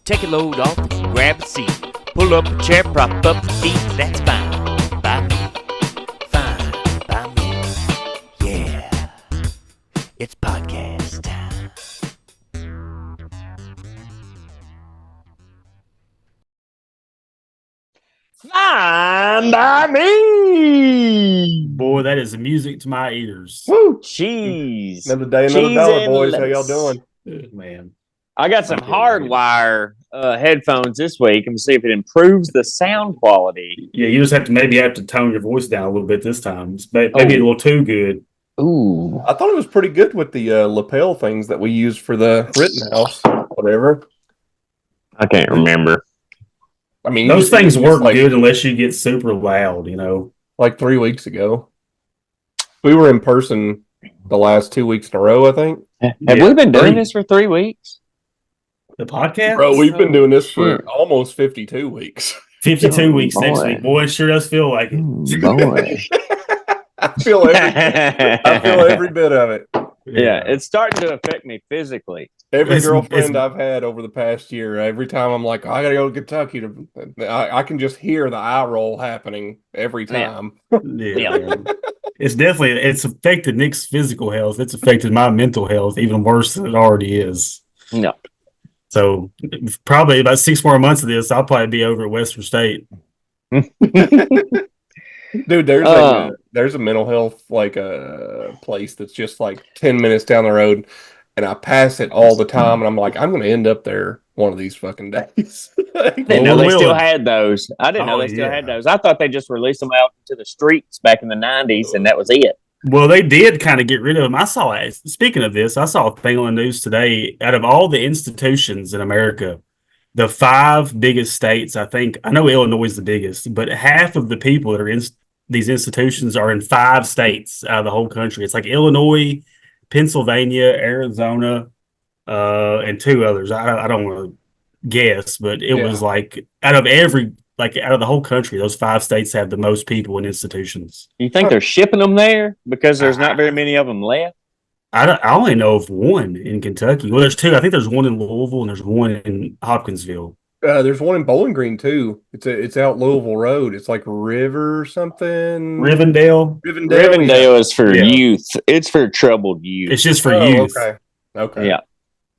Take a load off, grab a seat. Pull up a chair, prop up your feet. That's fine by me. Fine by me. Yeah. It's podcast time. Fine by me. Boy, that is music to my ears. Woo! Cheese. Another day, another Cheese dollar, and boys. How y'all lettuce. doing? Man. I got some I'm feeling hardwire headphones this week and see if it improves the sound quality. Yeah, you just have to tone your voice down a little bit this time. Maybe a little too good. Ooh. I thought it was pretty good with the lapel things that we used for the Rittenhouse, whatever. I can't remember. I mean, Those things work like, good unless you get super loud, you know. Like 3 weeks ago. We were in person the last 2 weeks in a row, I think. Have we been doing this for 3 weeks? The podcast? Bro, we've been doing this for almost 52 weeks. 52 weeks next boy. week. Boy, it sure does feel like it. Boy. I feel every bit of it. Yeah, it's starting to affect me physically. Every girlfriend I've had over the past year, every time I'm like, I gotta go to Kentucky, I can just hear the eye roll happening every time. Yeah. It's affected Nick's physical health. It's affected my mental health even worse than it already is. No. So probably about 6 more months of this, I'll probably be over at Western State. Dude, there's a mental health place that's just like 10 minutes down the road, and I pass it all the time, and I'm like, I'm gonna end up there one of these fucking days. I didn't know they still had those. I thought they just released them out into the streets back in the 90s, and that was it. Well, they did kind of get rid of them. Speaking of this, I saw a thing on the news today. Out of all the institutions in America, the 5 biggest states, I know Illinois is the biggest, but half of the people that are in these institutions are in 5 states out of the whole country. It's like Illinois, Pennsylvania, Arizona, and 2 others. I don't want to guess, but it was like out of the whole country, those 5 states have the most people in institutions. You think they're shipping them there because there's not very many of them left? I only know of 1 in Kentucky. Well, there's 2. I think there's 1 in Louisville and there's 1 in Hopkinsville. There's 1 in Bowling Green too. It's out Louisville Road. It's like River or something. Rivendell is for youth. It's for troubled youth. It's just for youth. Okay.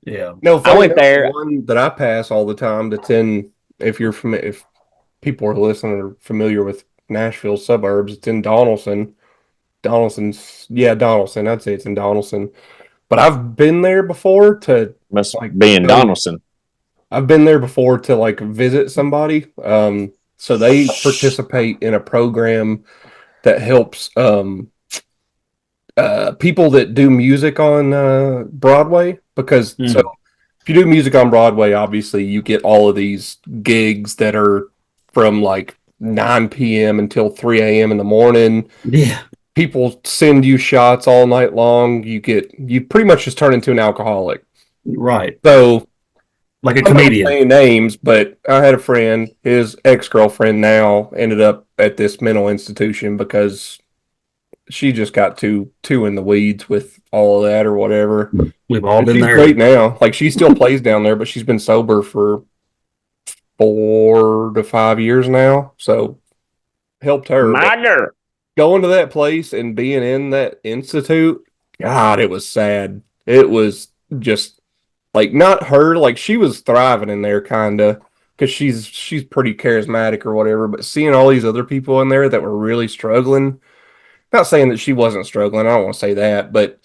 Yeah. No, I went there. One that I pass all the time. That's in. If people are listening are familiar with Nashville suburbs, it's in Donelson. Donelson. I'd say it's in Donelson. But I've been there before to be in Donelson. I've been there before to like visit somebody. So they participate in a program that helps people that do music on Broadway, because so if you do music on Broadway, obviously you get all of these gigs that are from like 9 p.m. until 3 a.m. in the morning. Yeah. People send you shots all night long. You pretty much just turn into an alcoholic. Right. So like a comedian. I'm not saying names, but I had a friend, his ex-girlfriend now ended up at this mental institution because she just got too in the weeds with all of that or whatever. We've all been she's there. Great now. Like, she still plays down there, but she's been sober for 4 to 5 years now. So helped her. Going to that place and being in that institute, God, it was sad. It was just like, not her, like she was thriving in there kind of because she's pretty charismatic or whatever, but seeing all these other people in there that were really struggling, not saying that she wasn't struggling, I don't want to say that, but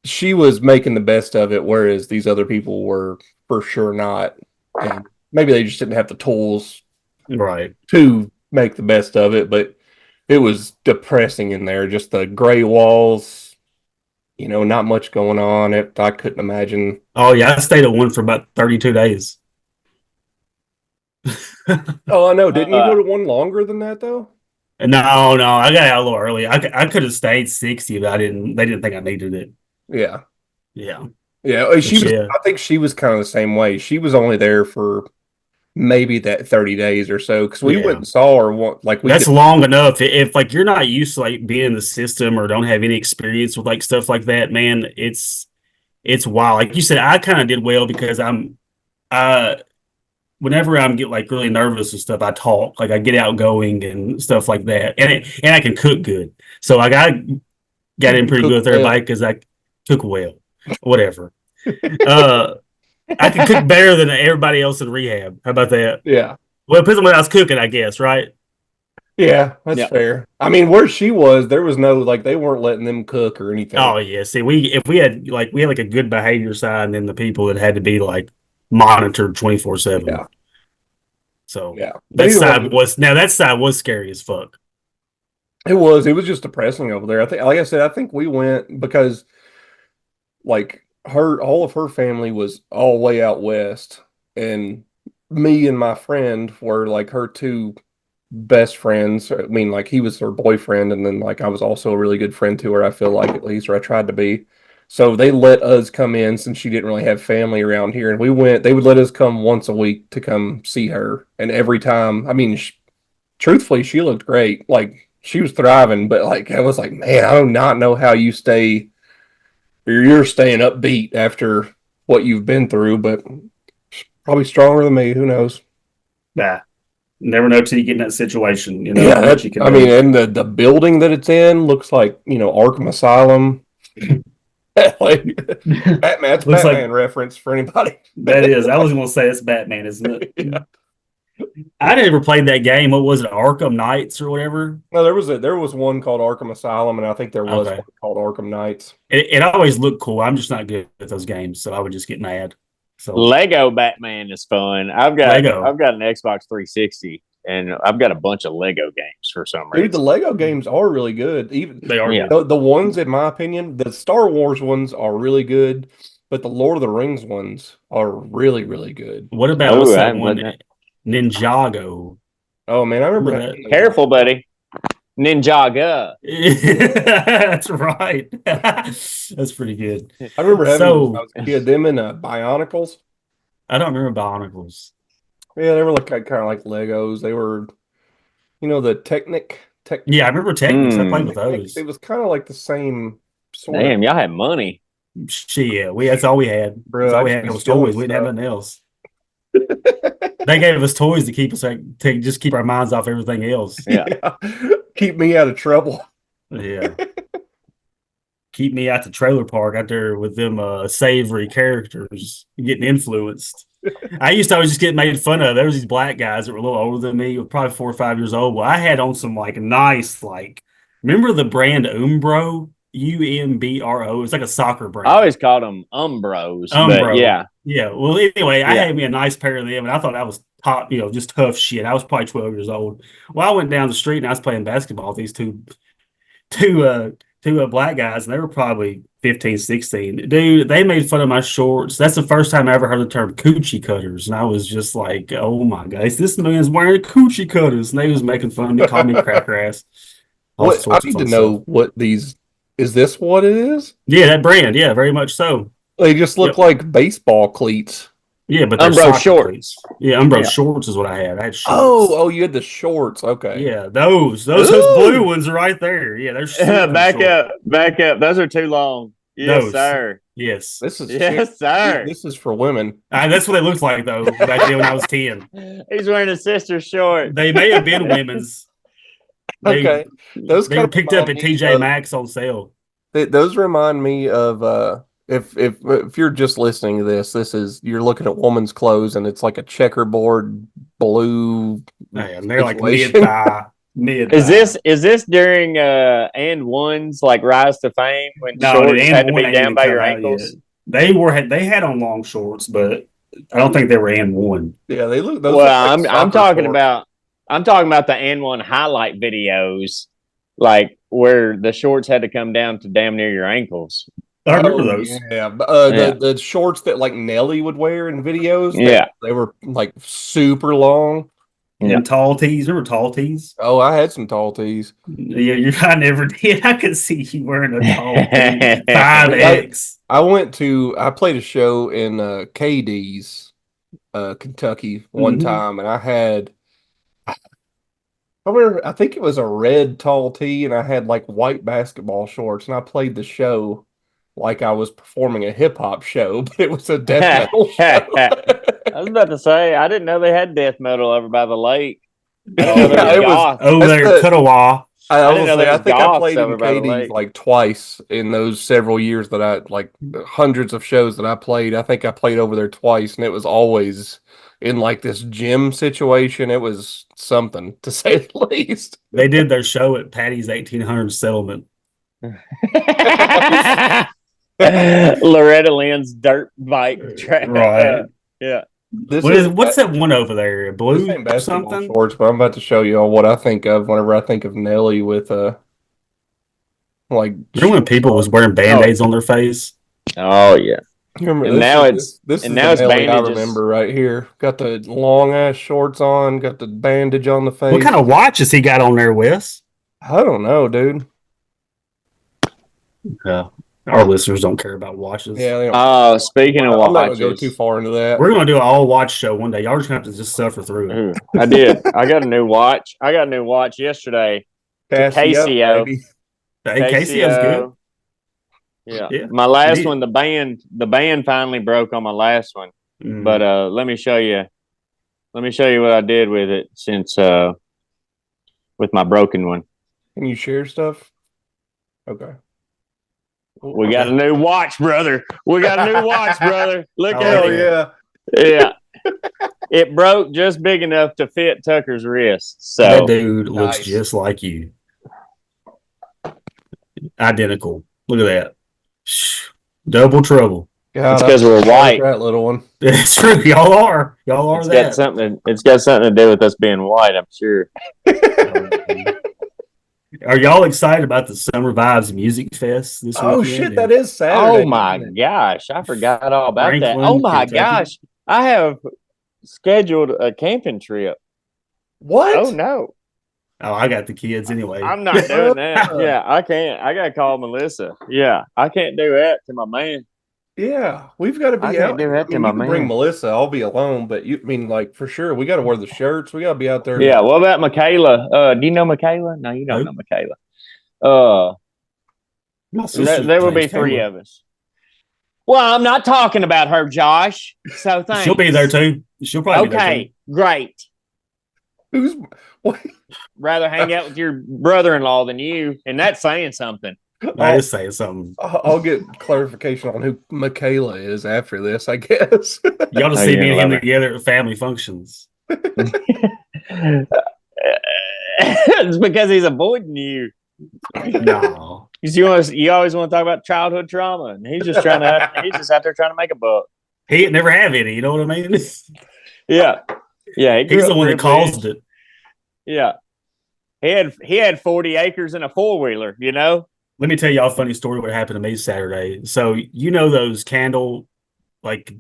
she was making the best of it, whereas these other people were for sure not. And maybe they just didn't have the tools to make the best of it, but it was depressing in there. Just the gray walls, not much going on. I couldn't imagine. Oh, yeah. I stayed at one for about 32 days. Oh, I know. Didn't you go to one longer than that, though? No. I got out a little early. I could have stayed 60, but they didn't think I needed it. Yeah. Yeah. I think she was kind of the same way. She was only there for maybe that 30 days or so, because we went and saw her. That's long enough. If like you're not used to like being in the system or don't have any experience with like stuff like that, man, it's wild. Like you said, I kind of did well because whenever I'm get like really nervous and stuff, I talk. Like I get outgoing and stuff like that, and I can cook good. So like I got in pretty good with everybody because I cook well, whatever. I can cook better than everybody else in rehab. How about that? Yeah. Well, it depends on what I was cooking, I guess, right? Yeah, that's fair. I mean, where she was, there was no like they weren't letting them cook or anything. Oh yeah. See, we had like a good behavior side, and then the people that had to be like monitored 24/7. Yeah. So yeah, that side was scary as fuck. It was just depressing over there. I think, like I said, I think we went because like all of her family was all way out west, and me and my friend were like her two best friends. I mean, like he was her boyfriend, and then like I was also a really good friend to her. I feel like at least, or I tried to be. So they let us come in since she didn't really have family around here, and we went. They would let us come once a week to come see her, and every time, I mean, truthfully, she looked great. Like she was thriving, but like I was like, man, I do not know how you stay. Or you're staying upbeat after what you've been through, but probably stronger than me. Who knows? Nah, never know till you get in that situation. You know Yeah, what you can I do. mean, and the building that it's in looks like Arkham Asylum. Like that's Looks Batman like reference for anybody. that is. I was going to say it's Batman, isn't it? Yeah. I never played that game. What was it, Arkham Knights or whatever? No, there was one called Arkham Asylum, and I think there was Okay. one called Arkham Knights. It always looked cool. I'm just not good at those games, so I would just get mad. So Lego Batman is fun. I've got an Xbox 360, and I've got a bunch of Lego games for some reason. Dude, the Lego games are really good. Even they are. Yeah. Good. The ones, in my opinion, the Star Wars ones are really good, but the Lord of the Rings ones are really, really good. What about what's that one? Ninjago. Oh man, I remember that. Careful, buddy. Ninjaga. That's right. That's pretty good. I remember having those when I was a kid, them in Bionicles. I don't remember Bionicles. Yeah, they were like kind of like Legos. They were, the Technic. Yeah, I remember Technics. I played with those. It was kind of like the same sort. Damn, y'all had money. Shit, that's all we had. Bro, that's all we had was toys. We didn't have nothing else. They gave us toys to keep us to just keep our minds off everything else. Yeah. Keep me out of trouble. Yeah. Keep me out the trailer park out there with them savory characters getting influenced. I used to always just get made fun of. There was these black guys that were a little older than me, probably 4 or 5 years old. Well, I had on some like nice, remember the brand Umbro? UMBRO. It's like a soccer brand. I always called them Umbros. But yeah. Yeah. Well, anyway, I had me a nice pair of them, and I thought that was top, just tough shit. I was probably 12 years old. Well, I went down the street and I was playing basketball with these two black guys, and they were probably 15, 16. Dude, they made fun of my shorts. That's the first time I ever heard the term coochie cutters. And I was just like, oh my God, this man's wearing coochie cutters. And they was making fun of me, calling me cracker ass. I need to know what these, is this what it is? Yeah, that brand. Yeah, very much so. They just look like baseball cleats. Yeah, but they're Umbro shorts. Cleats. Yeah, Umbro shorts is what I had. I had shorts. Oh, you had the shorts. Okay. Yeah, those blue ones are right there. Yeah, they're back up. Those are too long. Yes, sir. Yes. Sir. This is for women. That's what they looked like though back then when I was 10. He's wearing a sister short. They may have been women's. Okay. Those they were picked up at TJ Maxx on sale. Those remind me of if you're just listening to this is you're looking at woman's clothes and it's like a checkerboard blue. And they're like mid-thigh. Is this during and one's like rise to fame when shorts had to be down by your ankles? They had on long shorts, but I don't think they were and one. Yeah, they look. I'm talking about the and one highlight videos, like where the shorts had to come down to damn near your ankles. I remember those. Yeah, the shorts that like Nelly would wear in videos. They were like super long. And tall tees. Remember tall tees? Oh, I had some tall tees. Yeah, I never did. I could see you wearing a tall tee. 5X. I played a show in KD's, Kentucky one time, and I had, I think it was a red tall tee, and I had like white basketball shorts, and I played the show like I was performing a hip hop show, but it was a death metal show. I was about to say, I didn't know they had death metal over by the lake. Yeah, it was over there in Cuttawaw. I was gonna say, I think I played over in by the Katie's lake. like twice in those several years that I like hundreds of shows that I played. I think I played over there twice, and it was always in like this gym situation. It was something to say the least. They did their show at Patty's 1800 settlement. Loretta Lynn's dirt bike track. Right. Yeah. What's that one over there? This Blue ain't basketball something? shorts, but I'm about to show you all what I think of whenever I think of Nelly with like. Remember when people was wearing band-aids on their face? Oh yeah. Remember, And this now is the Nelly I bandages. remember right here. Got the long ass shorts on, got the bandage on the face. What kind of watch has he got on there, Wes? I don't know, dude. Our listeners don't care about watches. Yeah. They don't. Speaking of I'm not watches, gonna go too far into that. We're gonna do an all watch show one day. Y'all just gonna have to just suffer through it. Ooh, I did. I got a new watch. I got a new watch yesterday. Casio, Casio. Hey, Casio's good. Yeah. My last one, the band finally broke on my last one. Mm. But let me show you what I did with it since with my broken one. Can you share stuff? Okay. We got a new watch, brother. Look at Hell it. yeah. Yeah. It broke just big enough to fit Tucker's wrist. So That dude looks Nice. just like you. Identical. Look at that. Double trouble. God, It's 'cause we're I like white. That little one. That's true. Y'all are it's that. got something to do with us being white, I'm sure. Are y'all excited about the Summer Vibes Music Fest this weekend? Oh shit, that is Saturday. Oh my gosh, I forgot all about Franklin, that. Oh my Kentucky. gosh, I have scheduled a camping trip. What? Oh no, Oh, I got the kids anyway. I'm not doing that. Yeah, I can't. I gotta call Melissa. Yeah, I can't do that to my man. Yeah, we've got to be I out. can't do that to my you can bring man. Melissa. I'll be alone, but you I mean like for sure we got to wear the shirts. We got to be out there. Yeah, what about Michaela? Do you know Michaela? No, you don't Nope. know Michaela. My sister's There will be name's three Kayla. of us. Well, I'm not talking about her, Josh. So thanks. She'll be there too. She'll probably be there too. Okay, great. Who's what? Rather hang out with your brother-in-law than you, and that's saying something. I just saying something. I'll get clarification on who Michaela is after this, I guess. Y'all just Oh, see you're me and gonna him love her. together at family functions. It's because he's avoiding you. No. You always want to talk about childhood trauma, and he's just out there trying to make a buck. He never have any, you know what I mean? Yeah, yeah. He's the one that caused it. Yeah, he had 40 acres and a 4-wheeler. You know. Let me tell y'all a funny story what happened to me Saturday. So you know those candle, like,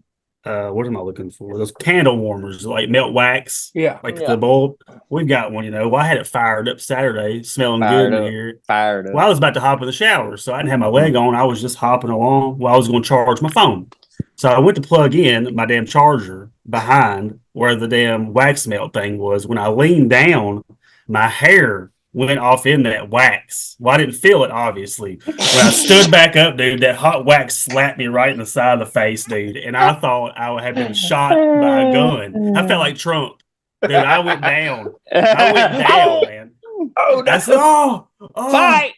what am I looking for? Those candle warmers, like melt wax, Yeah. like Yeah. the bulb. We've got one, you know. Well, I had it fired up Saturday, smelling good in here. Fired up. Well, I was about to hop in the shower, so I didn't have my leg on. I was just hopping along while I was going to charge my phone. So I went to plug in my damn charger behind where the damn wax melt thing was. When I leaned down, my hair went off in that wax. Well, I didn't feel it, obviously. When I stood back up, dude, that hot wax slapped me right in the side of the face, dude. And I thought I had been shot by a gun. I felt like Trump. Dude, I went down. Man. Oh, I said, oh. Fight!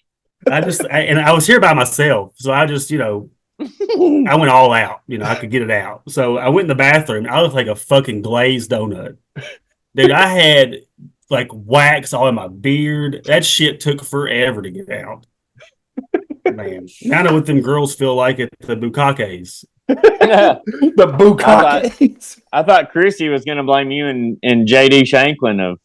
And I was here by myself. So I just, I went all out. I could get it out. So I went in the bathroom. I looked like a fucking glazed donut. Dude, I had like wax all in my beard. That shit took forever to get out. Man, I know what them girls feel like at the bukakes. The bukakes. I thought Chrissy was going to blame you and JD Shanklin of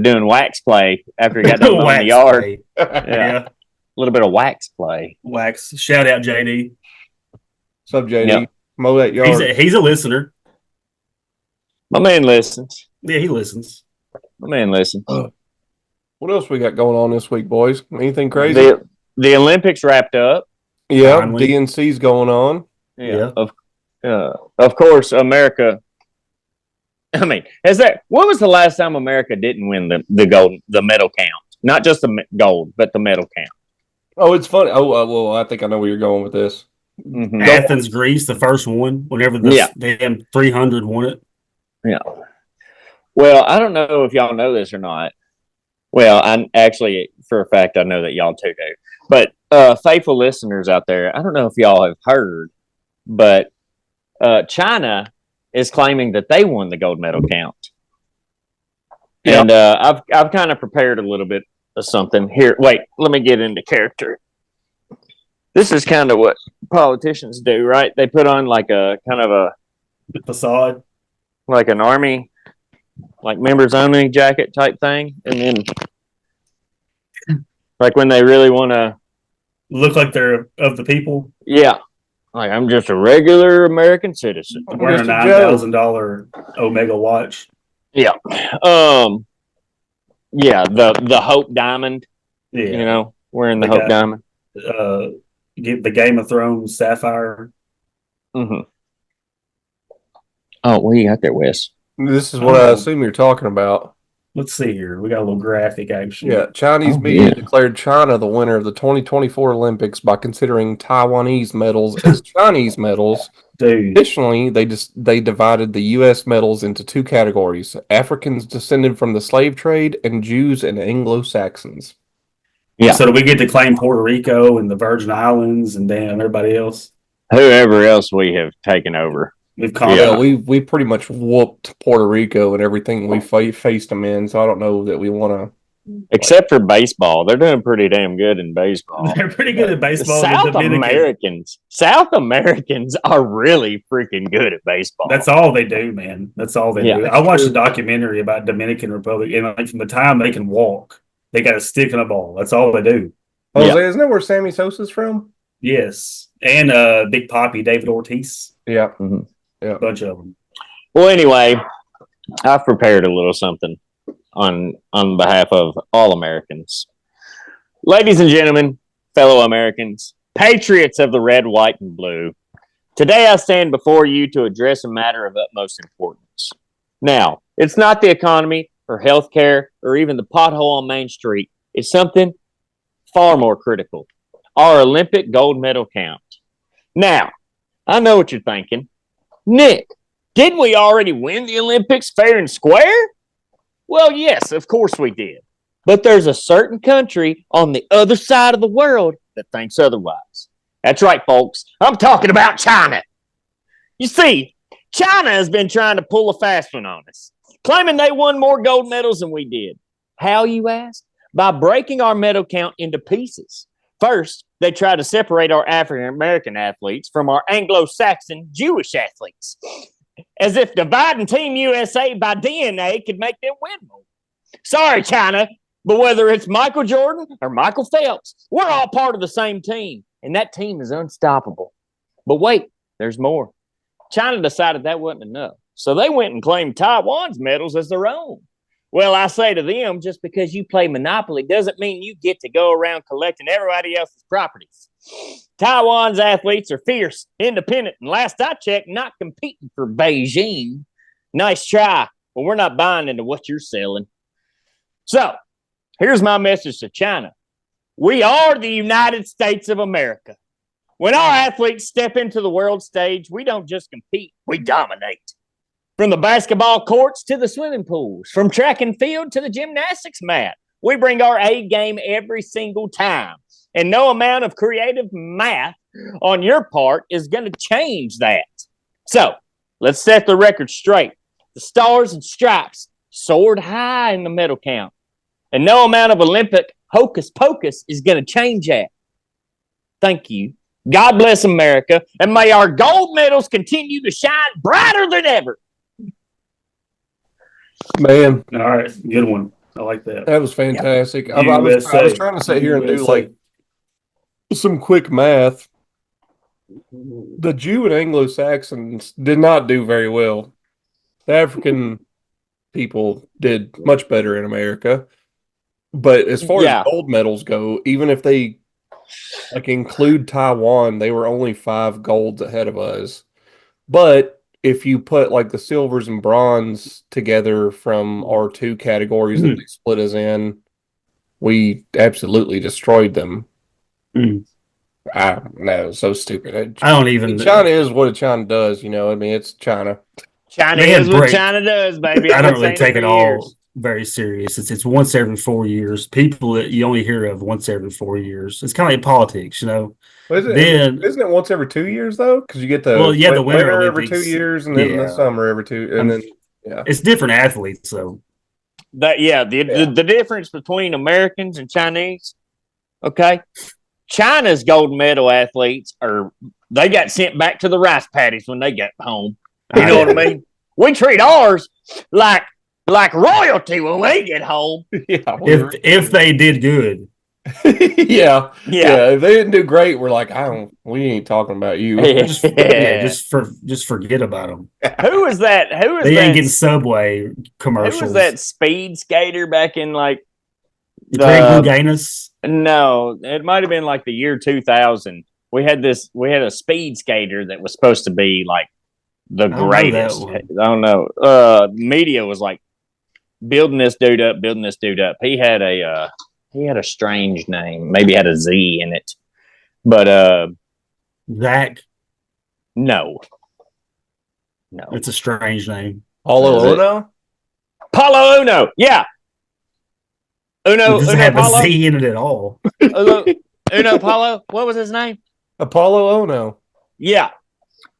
doing wax play after he got done mowing the yard. Play. Yeah. A little bit of wax play. Wax. Shout out JD. What's up, JD? Yep. Mow that yard. He's a listener. My man listens. Yeah, he listens. My man listens. What else we got going on this week, boys? Anything crazy? The Olympics wrapped up. Yeah, Finally. DNC's going on. Yeah. Of course, America. I mean, when was the last time America didn't win the medal count? Not just the gold, but the medal count. Oh, it's funny. Oh, well, I think I know where you're going with this. Mm-hmm. Athens, Greece, the first one. Whenever the damn 300 won it. Yeah. Well, I don't know if y'all know this or not. Well, I actually, for a fact, I know that y'all too do. But faithful listeners out there, I don't know if y'all have heard, but China is claiming that they won the gold medal count. Yep. And I've kind of prepared a little bit of something here. Wait, let me get into character. This is kind of what politicians do, right? They put on like a kind of a facade, like an army, like members only jacket type thing, and then like when they really want to look like they're of the people. Yeah, like I'm just a regular American citizen. I'm wearing a $9,000 Omega watch. Yeah, yeah, the Hope Diamond. Yeah, you know, wearing the Hope Diamond. The Game of Thrones sapphire. Mm-hmm. Oh, what do you got there, Wes? This is what I assume you're talking about. Let's see here. We got a little graphic action. Yeah, Chinese media declared China the winner of the 2024 Olympics by considering Taiwanese medals as Chinese medals. Dude. Additionally, they divided the U.S. medals into two categories: Africans descended from the slave trade and Jews and Anglo-Saxons. Yeah. So do we get to claim Puerto Rico and the Virgin Islands and damn everybody else? Whoever else we have taken over. We pretty much whooped Puerto Rico and everything we faced them in. So I don't know that we want to. Except for baseball, they're doing pretty damn good in baseball. They're pretty good at baseball. South Americans are really freaking good at baseball. That's all they do, man. That's all they do. I watched a documentary about Dominican Republic, and like from the time they can walk, they got a stick and a ball. That's all they do. Jose, isn't that where Sammy Sosa's from? Yes, and Big Papi David Ortiz. Yeah, a bunch of them. Well, anyway, I've prepared a little something on behalf of all Americans. Ladies and gentlemen, fellow Americans, patriots of the red, white, and blue, today I stand before you to address a matter of utmost importance. Now, it's not the economy or healthcare or even the pothole on Main Street. It's something far more critical. Our Olympic gold medal count. Now, I know what you're thinking. Nick, didn't we already win the Olympics fair and square? Well, yes, of course we did. But there's a certain country on the other side of the world that thinks otherwise. That's right, folks. I'm talking about China. You see, China has been trying to pull a fast one on us, claiming they won more gold medals than we did. How, you ask? By breaking our medal count into pieces. First, they tried to separate our African-American athletes from our Anglo-Saxon Jewish athletes, as if dividing Team USA by DNA could make them win more. Sorry, China, but whether it's Michael Jordan or Michael Phelps, we're all part of the same team, and that team is unstoppable. But wait, there's more. China decided that wasn't enough, so they went and claimed Taiwan's medals as their own. Well, I say to them, just because you play Monopoly doesn't mean you get to go around collecting everybody else's properties. Taiwan's athletes are fierce, independent, and last I checked, not competing for Beijing. Nice try, but we're not buying into what you're selling. So, here's my message to China. We are the United States of America. When our athletes step into the world stage, we don't just compete, we dominate. From the basketball courts to the swimming pools, from track and field to the gymnastics mat, we bring our A game every single time. And no amount of creative math on your part is going to change that. So, let's set the record straight. The stars and stripes soared high in the medal count. And no amount of Olympic hocus pocus is going to change that. Thank you. God bless America. And may our gold medals continue to shine brighter than ever. Man. All right. Good one. I like that. That was fantastic. I was trying to sit here and do like some quick math. The Jew and Anglo-Saxons did not do very well. The African people did much better in America. But as far as gold medals go, even if they include Taiwan, they were only 5 golds ahead of us. But if you put like the silvers and bronze together from our 2 categories that they split us in, we absolutely destroyed them. No, so stupid. I don't even. China is what China does, you know. I mean, it's China. China is what China does, baby. I don't really take it all very serious. It's once every 4 years. People that you only hear of once every 4 years. It's kind of like politics, you know. Isn't it once every 2 years though? Because you get the the Winter Olympics every 2 years, and then the summer every 2, and then it's different athletes. So the difference between Americans and Chinese. Okay, China's gold medal athletes they got sent back to the rice paddies when they got home. You know what I mean? We treat ours like royalty when we get home. Yeah, if they did good. yeah. If they didn't do great, we're like, we ain't talking about you. just forget about them. Who was that? They ain't getting Subway commercials. Who was that speed skater back in like Craig Louganis? No, it might have been like the year 2000. We had a speed skater that was supposed to be like the greatest. I don't know. Media was like building this dude up. He had a strange name. Maybe had a Z in it. But Zach? No. It's a strange name. Paulo Uno? Paulo Uno, yeah. It doesn't have a Z in it at all. Uno Paulo, what was his name? Apollo Ono. Yeah.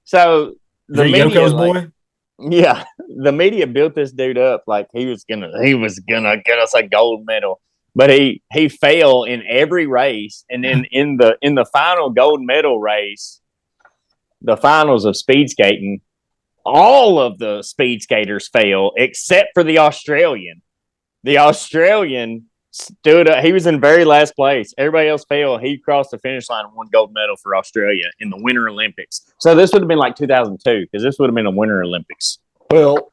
So the media, Yoko's boy? Yeah. The media built this dude up like he was gonna get us a gold medal. But he failed in every race. And then in the final gold medal race, the finals of speed skating, all of the speed skaters fail except for the Australian. The Australian stood up. He was in very last place. Everybody else failed. He crossed the finish line and won gold medal for Australia in the Winter Olympics. So this would have been like 2002 because this would have been the Winter Olympics. Well,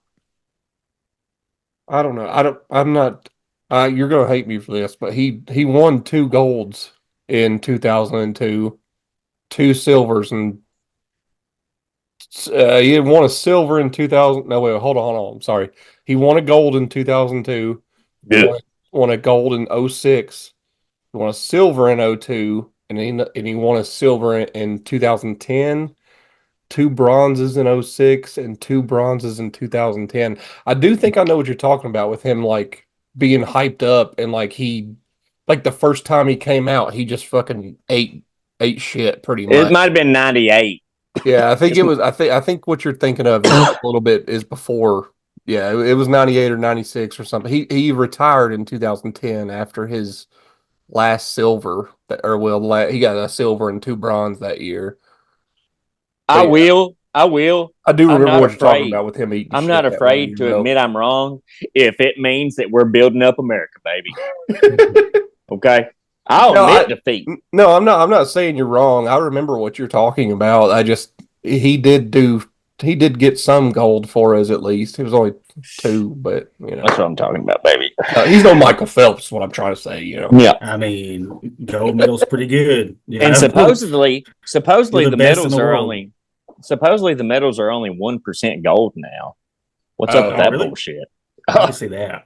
I don't know. I'm not. You're gonna hate me for this, but he won 2 golds in 2002, 2 silvers, and he had won a silver in 2000. No, wait, hold on. I'm sorry. He won a gold in 2002. Yeah. Won a gold in 06. He won a silver in 02, and he won a silver in 2010. 2 bronzes in 06 and 2 bronzes in 2010. I do think I know what you're talking about with him, like being hyped up and like the first time he came out, he just fucking ate shit pretty much. It might have been 98. Yeah, I think it was. I think what you're thinking of a little bit is before. Yeah, it was 98 or 96 or something. He retired in 2010 after his last silver. He got a silver and 2 bronze that year. I will. I do remember what you're talking about with him eating. I'm not afraid to admit I'm wrong if it means that we're building up America, baby. Okay. I'll admit defeat. No, I'm not saying you're wrong. I remember what you're talking about. He did get some gold for us at least. It was only 2, but you know. That's what I'm talking about, baby. He's no Michael Phelps, is what I'm trying to say, you know. Yeah. I mean, gold medal's pretty good. Yeah. And supposedly the medals are only 1% gold now. What's up with that bullshit? I can see that.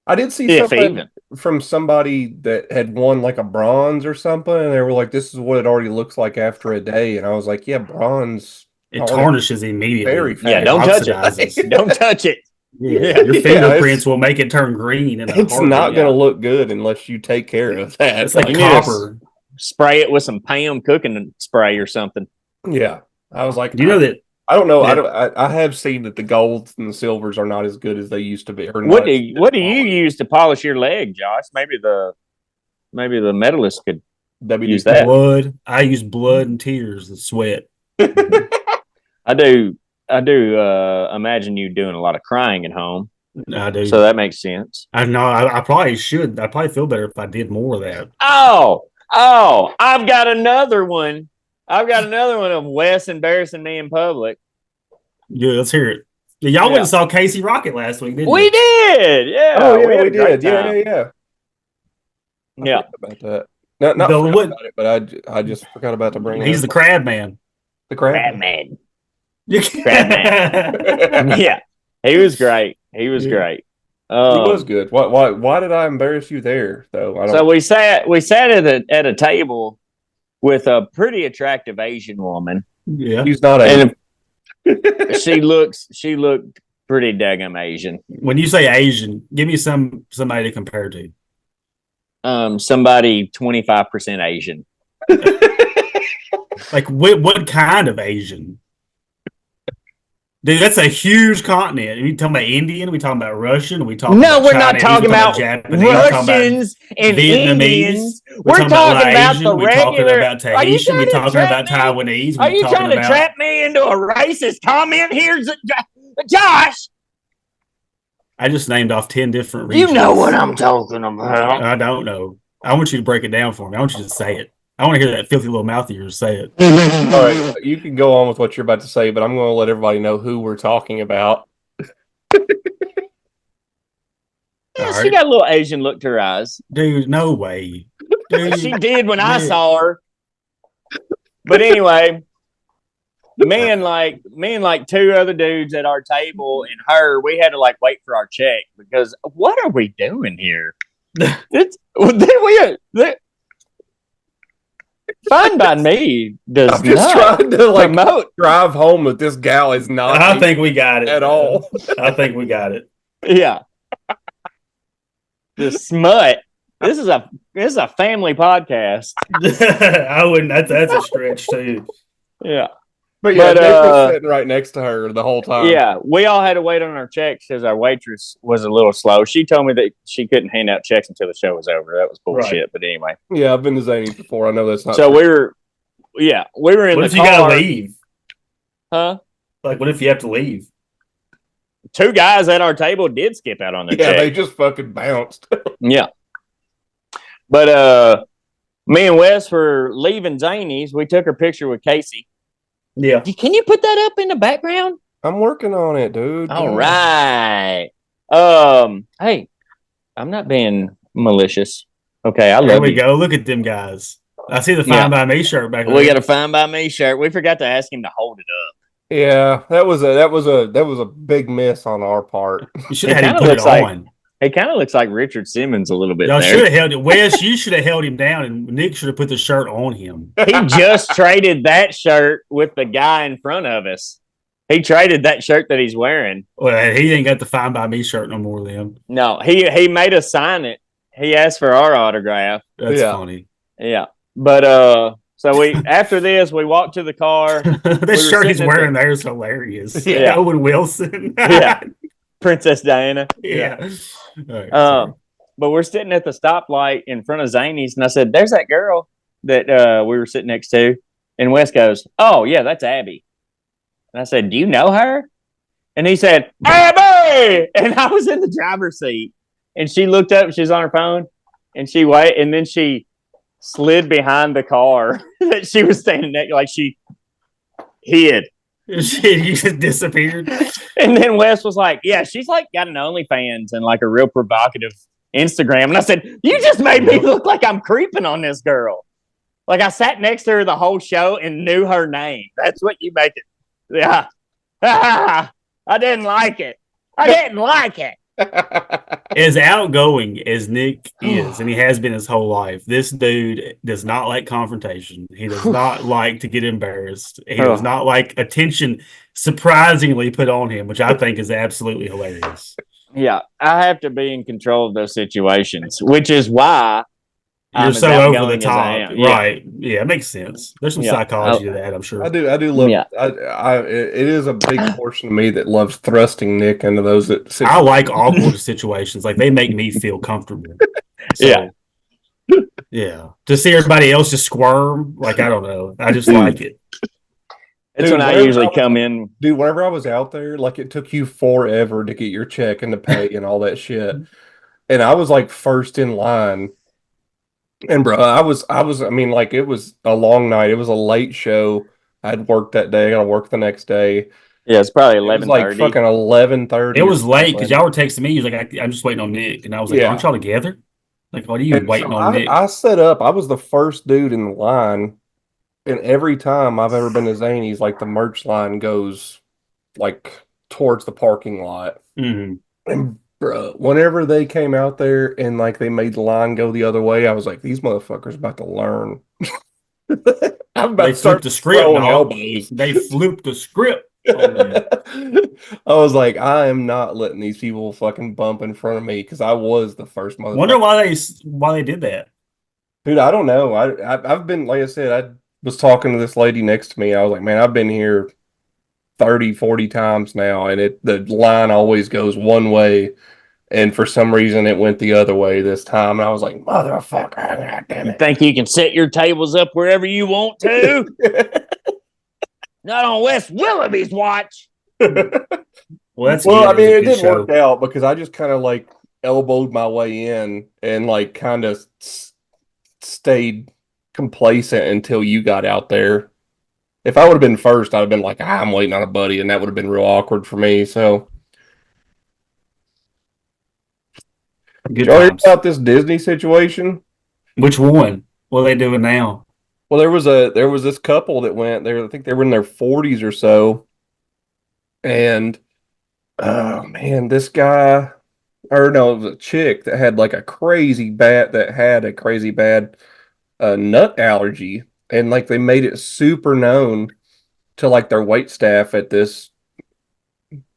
I did see something from somebody that had won like a bronze or something, and they were like, "This is what it already looks like after a day." And I was like, "Yeah, bronze. It tarnishes immediately. Very fast. Yeah, don't touch it. Don't touch it. Yeah, your fingerprints will make it turn green. It's not going to look good unless you take care of that. It's like copper. Spray it with some Pam cooking spray or something. Yeah, I was like, do you know that? I don't know. I have seen that the golds and the silvers are not as good as they used to be. What do you use to polish your leg, Josh? Maybe the medalist could use that. Blood. I use blood and tears and sweat. I do imagine you doing a lot of crying at home. I do. So that makes sense. I know. I probably should. I probably feel better if I did more of that. Oh! I've got another one. Of Wes embarrassing me in public. Yeah, let's hear it. Yeah, y'all went and saw Casey Rocket last week, didn't you? We did. Yeah. Oh, yeah, we did. Yeah. Yeah. About that. Not about it, but I just forgot about to bring it. He's the crab man. The crab man. Crab man. Yeah. He was great. He was great. He was good. Why did I embarrass you there though? So we sat at a table with a pretty attractive Asian woman. Yeah. He's not Asian. she looked pretty daggum Asian. When you say Asian, give me somebody to compare to. Somebody 25% Asian. Like what kind of Asian? Dude, that's a huge continent. Are we talking about Indian? Are we talking about Russian? Are we talking about we're Chinese? not talking about Japanese? Russians and Indians. We're talking about Malaysian. the regular. We're talking about Tahitian. We're talking about Taiwanese. Are you trying to trap me into a racist comment here, Josh? I just named off 10 different regions. You know what I'm talking about. I don't know. I want you to break it down for me. I want you to say it. I want to hear that filthy little mouth of yours say it. All right, you can go on with what you're about to say, but I'm going to let everybody know who we're talking about. Yeah, she got a little Asian look to her eyes. Dude, no way. Dude, she did when I saw her. But anyway, me and like two other dudes at our table and her, we had to like wait for our check because what are we doing here? Fine by me does I'm just not trying to like promote. drive home that this gal is not. I think we got it at all. I think we got it. Yeah. The smut. This is a family podcast. I wouldn't. That's a stretch too. Yeah. But yeah, Nick was sitting right next to her the whole time. Yeah, we all had to wait on our checks because our waitress was a little slow. She told me that she couldn't hand out checks until the show was over. That was bullshit. Right. But anyway. Yeah, I've been to Zany's before. I know that's not so true. we were in what the car. What if you gotta leave? Huh? Like, what if you have to leave? Two guys at our table did skip out on their check. They just fucking bounced. Yeah. But me and Wes were leaving Zany's. We took a picture with Casey. Yeah. Can you put that up in the background? I'm working on it, dude. All right. Hey, I'm not being malicious. Okay, I love you. There we go. Look at them guys. I see the Fine by Me shirt back there. We got a Fine by Me shirt. We forgot to ask him to hold it up. Yeah, that was a big miss on our part. You should have had him put it on. It kind of looks like Richard Simmons a little bit. Y'all should have held it. Wes, you should have held him down, and Nick should have put the shirt on him. He just traded that shirt with the guy in front of us. He traded that shirt that he's wearing. Well, he ain't got the Fine by Me shirt no more then. No, he made us sign it. He asked for our autograph. That's funny. Yeah, but so we after this we walked to the car. This shirt he's wearing there is hilarious. Yeah, Owen Wilson. Yeah, Princess Diana. Yeah. Right, but we're sitting at the stoplight in front of Zany's, and I said, "There's that girl that we were sitting next to." And Wes goes, "Oh yeah, that's Abby." And I said, "Do you know her?" And he said, "Abby!" And I was in the driver's seat, and she looked up. She's on her phone, and she and then she slid behind the car that she was standing next, like she hid. You just disappeared. And then Wes was like, "Yeah, she's like got an OnlyFans and like a real provocative Instagram." And I said, "You just made me look like I'm creeping on this girl." Like I sat next to her the whole show and knew her name. That's what you make it. Yeah. I didn't like it. As outgoing as Nick is, and he has been his whole life, this dude does not like confrontation. He does not like to get embarrassed. He does not like attention surprisingly put on him, which I think is absolutely hilarious. Yeah, I have to be in control of those situations, which is why you're so over the top. Right. Yeah, it makes sense. There's some psychology to that, I'm sure. I do love it is a big portion of me that loves thrusting Nick into those situations. I like awkward situations. Like they make me feel comfortable. So, yeah. To see everybody else just squirm, like I don't know. I just like it. That's when I usually come in. Dude, whenever I was out there, like it took you forever to get your check and to pay and all that shit. And I was like first in line. And bro, I mean, like it was a long night. It was a late show. I'd worked that day. I got to work the next day. Yeah, it's probably 11:30. Like fucking 11:30. It was late because y'all were texting me. He was like, "I'm just waiting on Nick," and I was like, "Aren't y'all together? Like, what are you waiting on Nick?" I set up. I was the first dude in the line, and every time I've ever been to Zany's, like the merch line goes like towards the parking lot. Mm-hmm. And bro, whenever they came out there and like they made the line go the other way, I was like, these motherfuckers about to learn. I'm about to start the script. elbows. They flipped the script. I was like, I am not letting these people fucking bump in front of me because I was the first motherfucker. Wonder why they did that. Dude, I don't know. I've been, like I said, I was talking to this lady next to me. I was like, man, I've been here 30, 40 times now, and the line always goes one way, and for some reason it went the other way this time. And I was like, motherfucker, God damn You it. think you can set your tables up wherever you want to? Not on West Willoughby's watch. Well, that's Well, I good. mean, It was a it good did show. work out because I just kind of like elbowed my way in and like kind of stayed complacent until you got out there. If I would have been first, I'd have been like, I'm waiting on a buddy, and that would have been real awkward for me. So, Good did y'all hear times. about this Disney situation? Which one? What are they doing now? Well, there was this couple that went there. I think they were in their 40s or so, and oh man, this guy, or no, it was a chick that had like a crazy bad nut allergy, and like they made it super known to like their wait staff at this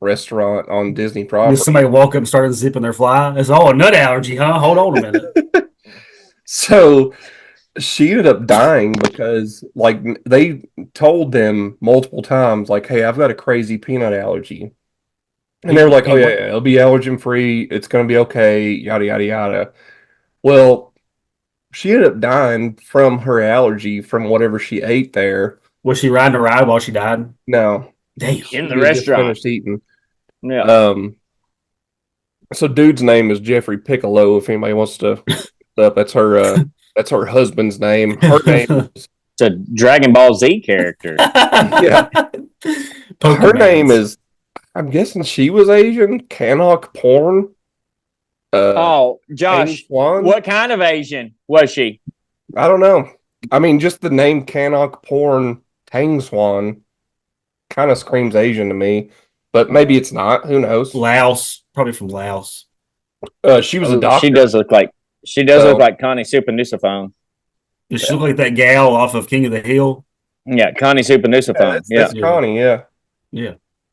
restaurant on Disney Did property. somebody walk up and start zipping their fly? It's a nut allergy, huh? Hold on a minute. So she ended up dying because like they told them multiple times, like, hey, I've got a crazy peanut allergy. And they were like, oh yeah, it'll be allergen free, it's gonna be okay, yada yada yada. Well, she ended up dying from her allergy from whatever she ate there. Was she riding a ride while she died? No. Damn. In She the had just restaurant. finished eating. Yeah. So dude's name is Jeffrey Piccolo. If anybody wants to look up, that's her husband's name. Her name, It's a Dragon Ball Z character. yeah. Her name is, I'm guessing she was Asian. Canok Porn. Oh, Josh, what kind of Asian was she? I don't know. I mean, just the name Canok Porn Tang Swan kind of screams Asian to me, but maybe it's not. Who knows? Laos, probably from Laos. She was a doctor. She does look like Connie Supanusaphone. Does she look like that gal off of King of the Hill? Yeah, Connie Supanusaphone. That's Connie. Yeah.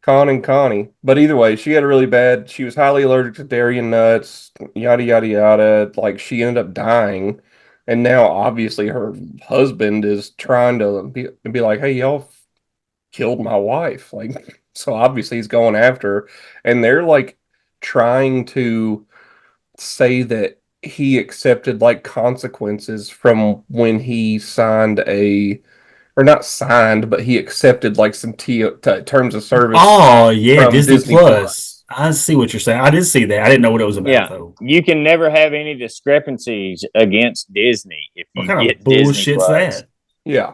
Connie. But either way, she had a really bad. She was highly allergic to dairy and nuts. Yada yada yada. Like she ended up dying, and now obviously her husband is trying to be like, hey, y'all killed my wife. Like, so obviously he's going after her, and they're like trying to say that he accepted like consequences from when he signed or not signed, but he accepted like some terms of service. Oh yeah, Disney Plus. I see what you're saying. I did see that. I didn't know what it was about though. You can never have any discrepancies against Disney if you what kind get of bullshit's that? Yeah.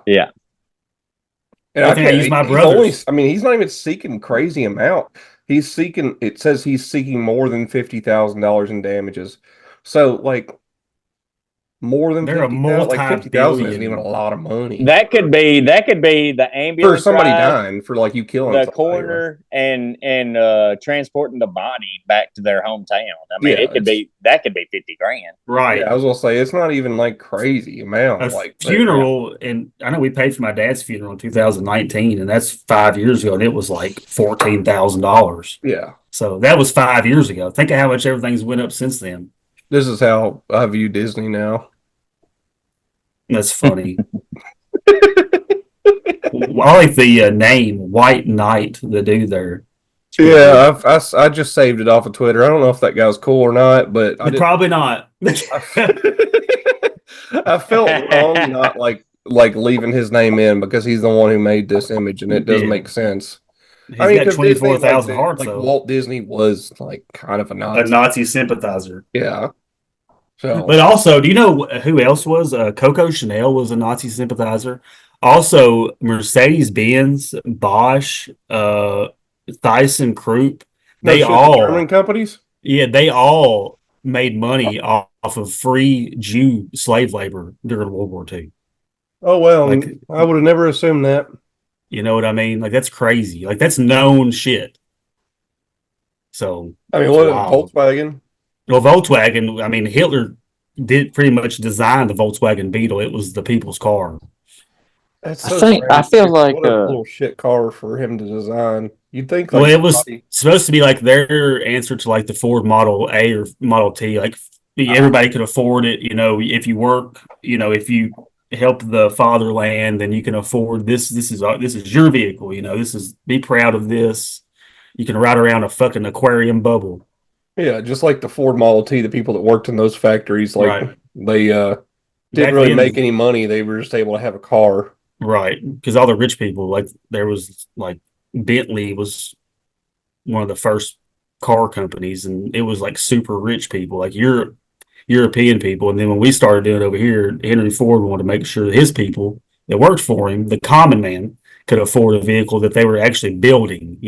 And I think I use my brothers. He's not even seeking crazy amount. It says he's seeking more than $50,000 in damages. So like more than 50,000, like 50,000 isn't even a lot of money. That could be the ambulance for somebody dying, for like you killing the coroner and transporting the body back to their hometown. I mean, that could be 50 grand. Right. Yeah, I was gonna say it's not even like crazy amount. Like funeral, and I know we paid for my dad's funeral in 2019, and that's 5 years ago, and it was like $14,000. Yeah. So that was 5 years ago. Think of how much everything's went up since then. This is how I view Disney now. That's funny. I like the name White Knight, the dude there. Yeah, I just saved it off of Twitter. I don't know if that guy's cool or not, but probably not. I felt wrong not like leaving his name in because he's the one who made this image, and it does make sense. He's got 24,000 hearts. Like Walt Disney was like kind of a Nazi sympathizer. Yeah. So, but also, do you know who else was? Coco Chanel was a Nazi sympathizer. Also, Mercedes-Benz, Bosch, Thyssen Krupp, they all German companies. Yeah, they all made money off of free Jew slave labor during World War II. Oh well, like, I would have never assumed that. You know what I mean? Like that's crazy. Like that's known shit. So I mean, what Volkswagen? Well, Volkswagen. I mean, Hitler did pretty much design the Volkswagen Beetle. It was the people's car. That's I so think I strange. feel like What a little shit car for him to design. You'd think like Well, it was somebody, supposed to be like their answer to like the Ford Model A or Model T. Like everybody could afford it. If you work, if you help the fatherland, then you can afford this. This is your vehicle. Be proud of this. You can ride around a fucking aquarium bubble. yeah, just like the Ford Model T, the people that worked in those factories, like Right. they didn't Back really then, make any money. They were just able to have a car. right? Because all the rich people, like there was like Bentley was one of the first car companies, and it was like super rich people, like European people. And then when we started doing it over here, Henry Ford wanted to make sure that his people that worked for him, the common man, could afford a vehicle that they were actually building.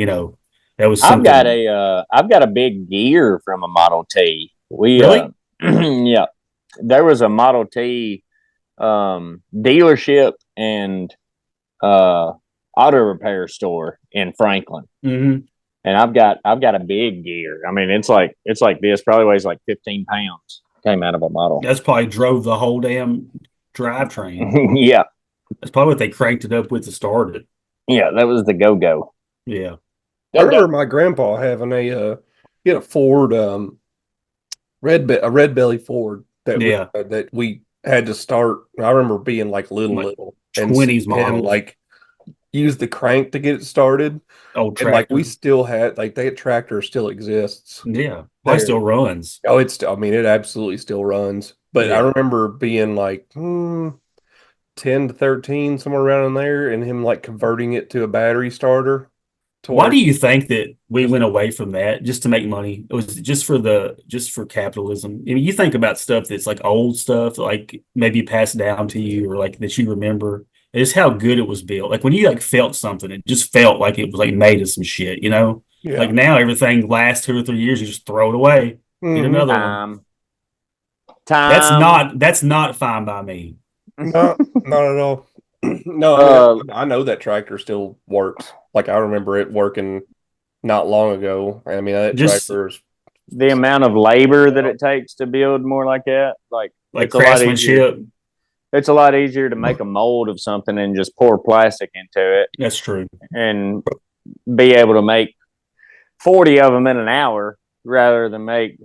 That was something. I've got a big gear from a Model T. We Really? yeah, there was a Model T dealership and auto repair store in Franklin. Mm-hmm. And I've got a big gear. I mean, it's like this, probably weighs like 15 pounds. Came out of a model. That's probably drove the whole damn drivetrain. Yeah. That's probably what they cranked it up with to start it. Yeah, that was the go-go. Yeah. I remember my grandpa having he had a Ford a red belly Ford Yeah. that we had to start. I remember being like Like little and 20s seeing him models. like use the crank to get it started. Old And like tractor. we still had like that tractor still exists. Yeah. Probably still runs. Oh, I mean, it absolutely still runs. But I Yeah. remember being like 10 to 13, somewhere around in there, and him like converting it to a battery starter. Why do you think that we went away from that just to make money? It was just for capitalism. I mean, you think about stuff that's like old stuff, like maybe passed down to you or like that you remember. It's how good it was built. Like when you like felt something, it just felt like it was like made of some shit, Yeah. Like now everything lasts 2 or 3 years, you just throw it away. Get another one. That's not fine by me. Not at all. No, I mean, I know that tractor still works. Like I remember it working not long ago. I mean, that Just tractor is The amount of labor that it takes to build more like that, like it's a lot easier. craftsmanship. It's a lot easier to make a mold of something and just pour plastic into it That's true. and be able to make 40 of them in an hour rather than make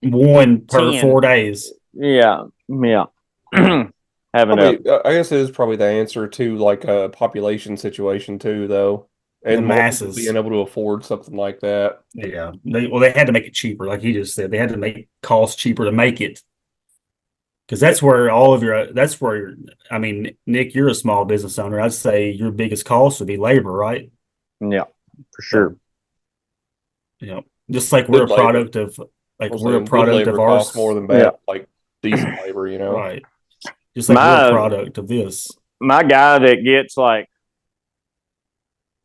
One per 10. 4 days. Yeah. Having probably, I guess it is probably the answer to like a population situation too, though, The and more people masses. being able to afford something like that. Yeah. They had to make it cheaper, like he just said. They had to make cost cheaper to make it. Because that's where I mean, Nick, you're a small business owner. I'd say your biggest cost would be labor, right? Yeah, for sure. Just like Good labor. we're a Good product labor of ours. costs more than bad, like decent labor, Right. Just like we're a product of this. My guy that gets like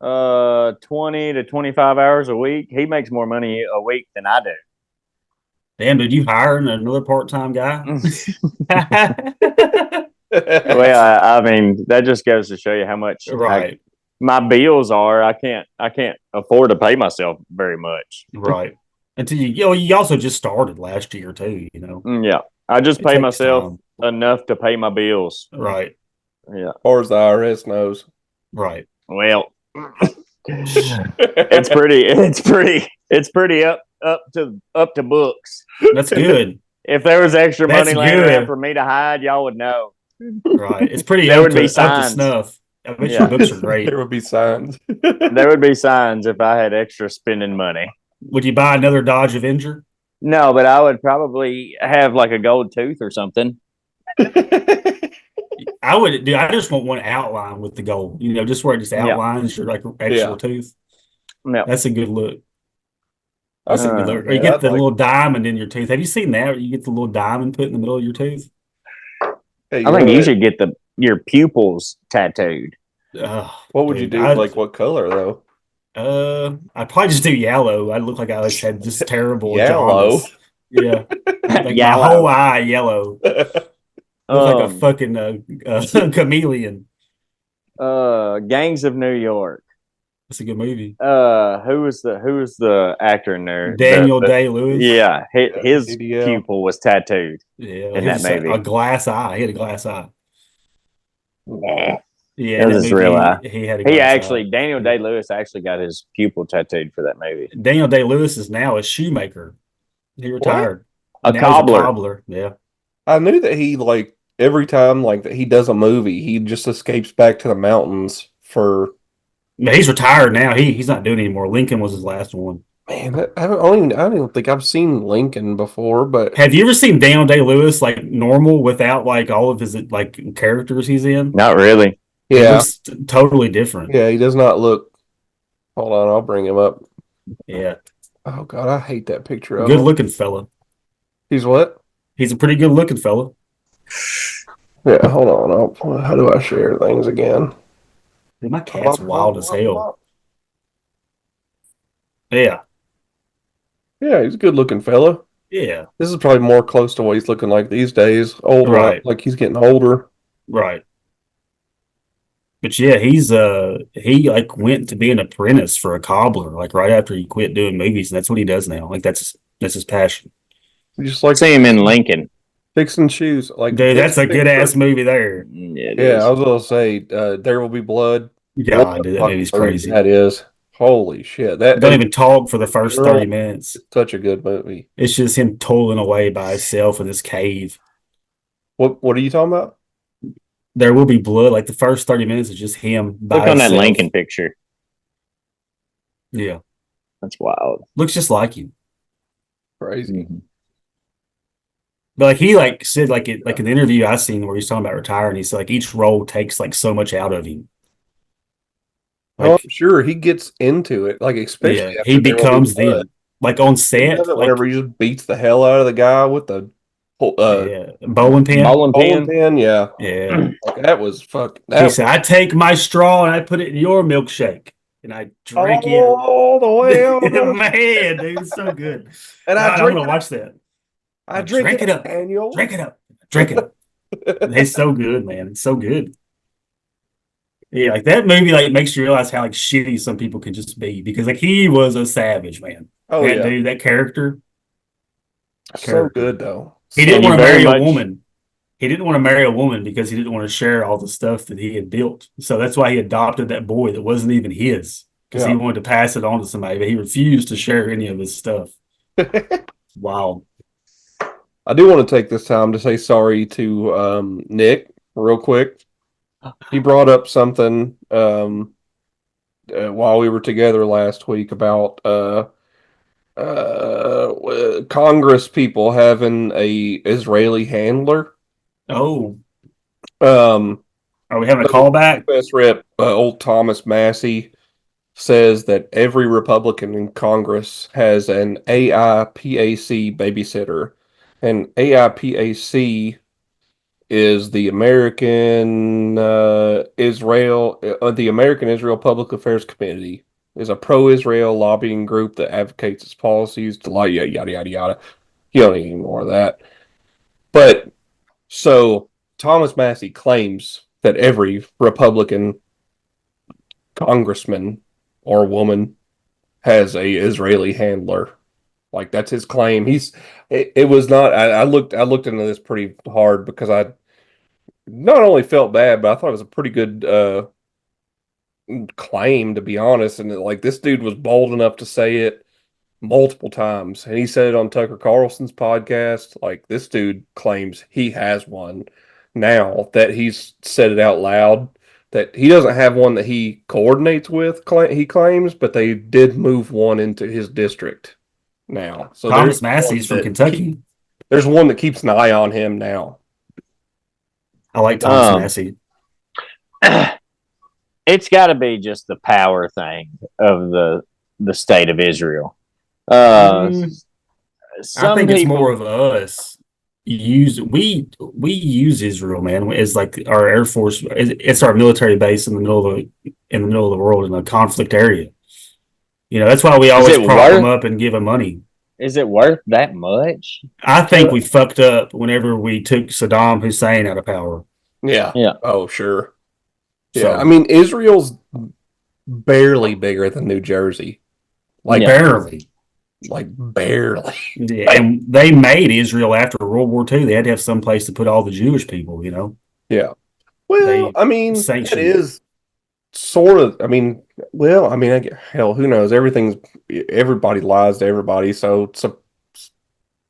20 to 25 hours a week, he makes more money a week than I do. Damn, did you hire another part-time guy? Well, I mean, that just goes to show you how much right. My bills are. I can't afford to pay myself very much. Right. Until you also just started last year too, Yeah. I just pay myself enough to pay my bills. Right. Yeah. As far as the IRS knows. Right. Well, it's pretty up to books. That's good. If there was extra money laying around for me to hide, y'all would know. Right. It's pretty there up would be to signs. Snuff. I bet your books are great. There would be signs. There would be signs if I had extra spending money. Would you buy another Dodge Avenger? No, but I would probably have like a gold tooth or something. I would do. I just want one outline with the gold. Just where it just outlines your like actual tooth. Yeah. That's a good look. That's a good look. Or you man, get the little diamond in your tooth. Have you seen that? Where you get the little diamond put in the middle of your tooth? Hey, I think you should get your pupils tattooed. What would you do? Like what color though? I'd probably just do yellow. I look like I always had just terrible yellow. jaundice. Yeah, like yellow. my whole eye yellow. Look like a fucking chameleon. Gangs of New York. That's a good movie. Who was the actor in there? Daniel Day-Lewis. Yeah, his pupil was tattooed. Yeah, in that movie. A glass eye. He had a glass eye. Nah. Yeah, That was his real eye. he had a He glass actually, eye. Daniel Day-Lewis actually got his pupil tattooed for that movie. Daniel Day-Lewis is now a shoemaker. He retired. A Now cobbler. he's a cobbler. Yeah. I knew that he like every time like that he does a movie, he just escapes back to the mountains for. But he's retired now. He's not doing it anymore. Lincoln was his last one. Man, I don't think I've seen Lincoln before, but Have you ever seen Daniel Day-Lewis like normal without like all of his like characters he's in? Not really. He yeah, looks totally different. yeah, he does not look. Hold on, I'll bring him up. Yeah. Oh God, I hate that picture of Good him. looking fella. He's what? He's a pretty good looking fella. Yeah, hold on. How do I share things again? Dude, my cat's wild as hell. Yeah. Yeah, he's a good looking fella. Yeah. This is probably more close to what he's looking like these days. Old, Right. like he's getting older. Right. But yeah, he like went to be an apprentice for a cobbler, like right after he quit doing movies, and that's what he does now. Like that's his passion. Just like See him in Lincoln. fixing shoes. Like Dude, this that's a good ass movie there. Yeah, it Yeah, is. I was gonna say, There Will Be Blood. God, dude, that movie's crazy. That is. Holy shit. That Don't even talk for the first Girl. 30 minutes. such a good movie. It's just him toiling away by himself in this cave. What are you talking about? There Will Be Blood. Like the first 30 minutes is just him by Look on that himself. Lincoln picture. Yeah. That's wild. Looks just like him. Crazy. But like he like said like in the interview I seen where he's talking about retiring, he said like each role takes like so much out of him. Oh, Like I'm sure he gets into it, like especially yeah, after he There Will Be becomes Blood. them. Like on set, like Whenever he just beats the hell out of the guy with the yeah, bowling pin. Bowling bowling pin. pin, yeah. Yeah. Like, that was fuck. He That said, I take my straw and I put it in your milkshake. And I drink it. all the way over. Man, dude, it's so good. And God, I I'm drink gonna it. watch that. I drink it up, Daniel. Drink it up. Drink it up. It's so good, man. It's so good. Yeah, like that movie like makes you realize how like shitty some people can just be because like he was a savage, man. Oh that yeah, dude, that character. so good though. He So didn't want to very marry a much- woman. He didn't want to marry a woman because he didn't want to share all the stuff that he had built. So that's why he adopted that boy that wasn't even his because he Yeah. wanted to pass it on to somebody, but he refused to share any of his stuff. Wow. I do want to take this time to say sorry to Nick real quick. He brought up something while we were together last week about Congress people having a Israeli handler. Oh, Um, are we having a callback? U.S. Rep old Thomas Massey says that every Republican in Congress has an AIPAC babysitter, and AIPAC is the American Israel Public Affairs Committee. Is a pro-Israel lobbying group that advocates its policies to like yada yada yada. You don't need any more of that. But so Thomas Massey claims that every Republican congressman or woman has a Israeli handler. Like that's his claim. It was not. I looked into this pretty hard because I not only felt bad, but I thought it was a pretty good claim, to be honest. And like this dude was bold enough to say it multiple times, and he said it on Tucker Carlson's podcast. Like this dude claims he has one now that he's said it out loud. That he doesn't have one that he coordinates with. He claims, but they did move one into his district now. So Thomas Massey's from Kentucky. There's one that keeps an eye on him now. I like Thomas Massey. It's got to be just the power thing of the state of Israel. Some I think it's people- more of us we use Israel, man. It's like our Air Force. It's our military base in the middle of the world in a conflict area. You know, that's why we always prop them up and give them money. Is it worth that much? I think we fucked up whenever we took Saddam Hussein out of power. Yeah. Yeah. Oh, sure. Yeah. So, I mean, Israel's barely bigger than New Jersey. Like barely. Like barely. Yeah, and they made Israel after World War II. They had to have some place to put all the Jewish people, you know? Yeah. Well, I mean, it sanctioned is sort of. I mean, well, I mean, hell, who knows? Everybody lies to everybody. So,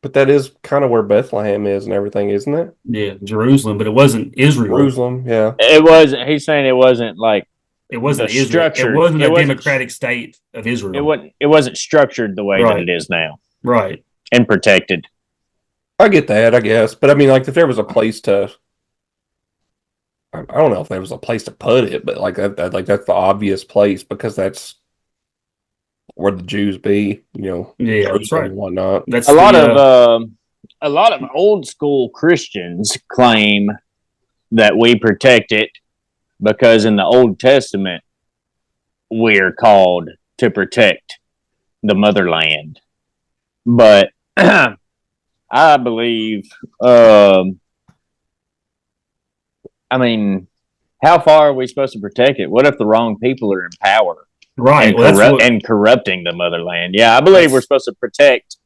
but that is kind of where Bethlehem is and everything, isn't it? Yeah, Jerusalem, but it wasn't Israel. Jerusalem, yeah. It wasn't. He's saying it wasn't like It wasn't the Israel. It structured. wasn't It a wasn't. democratic state of Israel. It wasn't. It wasn't structured the way that Right. it is now, Right. and protected. I get that, I guess. But I mean, like, if there was a place to, I don't know if there was a place to put it, but like like that's the obvious place because that's where the Jews be, Yeah, that's right. and whatnot. That's A lot of old school Christians claim that we protect it because in the Old Testament we're called to protect the motherland. But I believe, I mean, how far are we supposed to protect it? What if the wrong people are in power? right. And corrupting the motherland. Yeah, I believe we're supposed to protect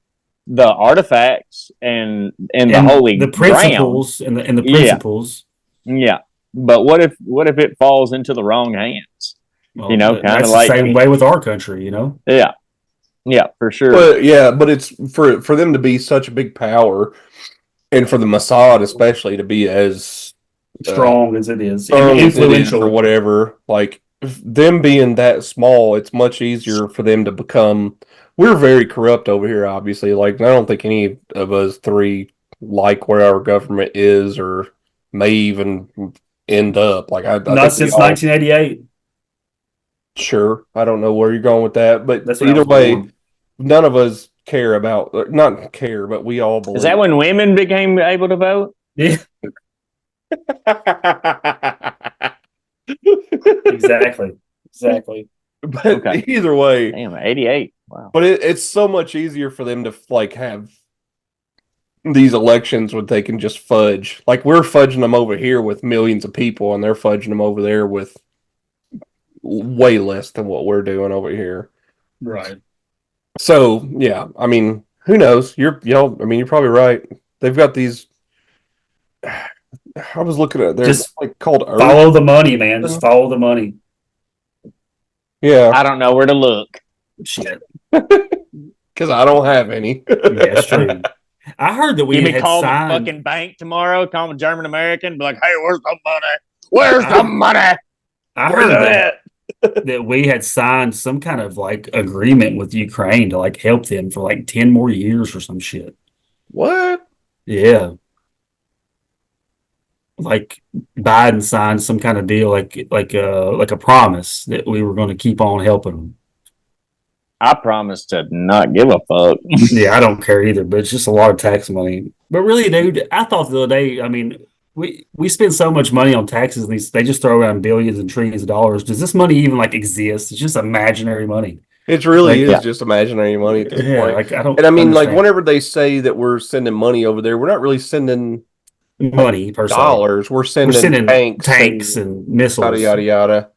the artifacts and the holy the principles ground. and the principles. Yeah, but what if it falls into the wrong hands? Well, kind of that's like the same way with our country, Yeah, for sure. But it's for them to be such a big power, and for the Mossad especially to be as strong as it is, influential or whatever. Like them being that small, it's much easier for them to become. We're very corrupt over here, obviously. Like I don't think any of us three like where our government is, or may even end up. Like I not since 1988. Sure, I don't know where you're going with that, but That's either way, none of us care about, not care, but we all believe. Is that when women became able to vote? Yeah. Exactly. But Okay. either way, Damn, 88. Wow. But it's so much easier for them to like have these elections where they can just fudge. Like we're fudging them over here with millions of people, and they're fudging them over there with way less than what we're doing over here. Right. So yeah, I mean, who knows? You're probably right. They've got these. I was looking at just like called follow the money, man. Just follow the money. Yeah, I don't know where to look. Shit, because I don't have any. Yeah, that's true. I heard that we had call signed the fucking bank tomorrow. Call a German American. Be like, hey, where's the money? Where's the money? I heard that we had signed some kind of like agreement with Ukraine to like help them for like 10 more years or some shit. What? Yeah. Like Biden signed some kind of deal, like a promise that we were going to keep on helping them. I promise to not give a fuck. Yeah, I don't care either, but it's just a lot of tax money. But really, dude, I thought the other day, I mean, we spend so much money on taxes, and they just throw around billions and trillions of dollars. Does this money even like exist? It's just imaginary money. It really is just imaginary money at this point. Like I don't. And I mean, understand. like whenever they say that we're sending money over there, we're not really sending money per se. dollars. We're sending tanks and missiles, yada yada yada.